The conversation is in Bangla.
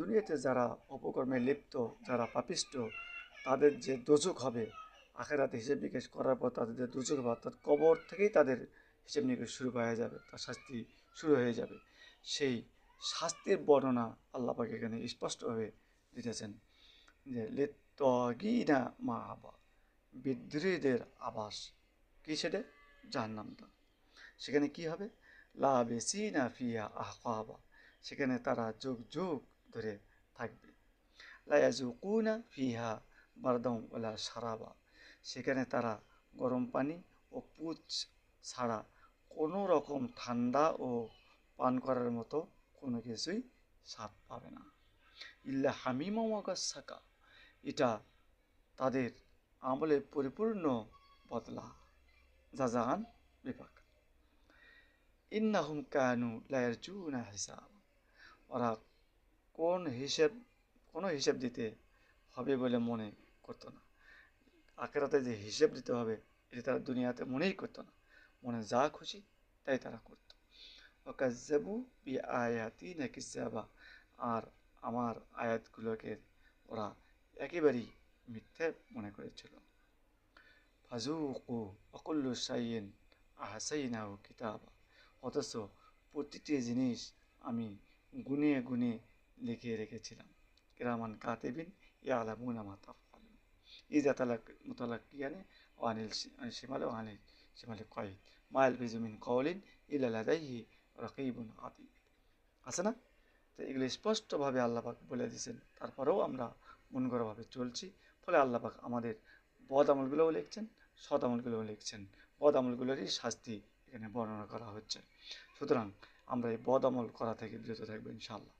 দুনিয়াতে যারা অপকর্মে লিপ্ত, যারা পাপিষ্ট, তাদের যে দোজখ হবে, আখেরাতে হিসেব নিকেশ করার পর তাদের যে দোজখ হবে, অর্থাৎ কবর থেকেই তাদের হিসেব নিকেশ শুরু হয়ে যাবে, তার শাস্তি শুরু হয়ে যাবে। সেই শাস্তির বর্ণনা আল্লাহ পাক এখানে স্পষ্টভাবে দিতেছেন যে লিত্তাগিনা মাআবা, বিদ্রোহীদের আবাস কি সেটা? জাহান্নামটা। সেখানে কি হবে? লাবিসিনা ফিহা আহকাবা, সেখানে তারা যুগ যুগ ধরে থাকবে। লা ইয়াজুকুনা ফিহা বারদাম ওয়ালা সারাবা, সেখানে তারা গরম পানি ও পুচ ছাড়া কোনো রকম ঠান্ডা ও পান করার মতো কোনো কিছুই স্বাদ পাবে না। ইল্লা হামিমা ওয়া গাসসাকা, এটা তাদের আমলে পরিপূর্ণ বদলা, জাযাআন বিপাক। ইন্নাহুম কানু লা ইয়ারজুনা হিসাব, ওরা কোনো হিসেব দিতে হবে বলে মনে করতো না। আখেরাতে যে হিসেব দিতে হবে এটা তারা দুনিয়াতে মনেই করতো না। মনে যা খুশি তাই তারা করতো। ওয়াকাজ্জাবু বিআয়াতিনা কিজ্জাবা, আর আমার আয়াতগুলোকে ওরা একেবারেই মিথ্যে মনে করেছিল। ফাজুকু ওয়াকুল্লু শাইইন আহসাইনাহু কিতাবা, অথচ প্রতিটি জিনিস আমি গুনিয়ে গুনিয়ে লিখে রেখেছিলাম। কিরামান কাতিবিন ইয়ালামুনা মা তাফআলুন ইযা মুতালাক্কিয়ানি ওয়া আনিল শিমালি ওয়া আনিল শিমালি কাঈদ মা ইয়ালফিজু মিন কাওলিন ইল্লা লাদাইহি রাকীবুন আতীদ। আছে না? তো এগুলো স্পষ্টভাবে আল্লাহ পাক বলে দিয়েছেন, তারপরেও আমরা মন গড়াভাবে চলছি। ফলে আল্লাহ পাক আমাদের বদ আমলগুলোও লিখছেন, সৎ আমলগুলোও লিখছেন। বদ আমলগুলোরই শাস্তি এখানে বর্ণনা করা হচ্ছে। সুতরাং আমরা এই বদ আমল করা থেকে বিরত থাকবো ইনশাআল্লাহ।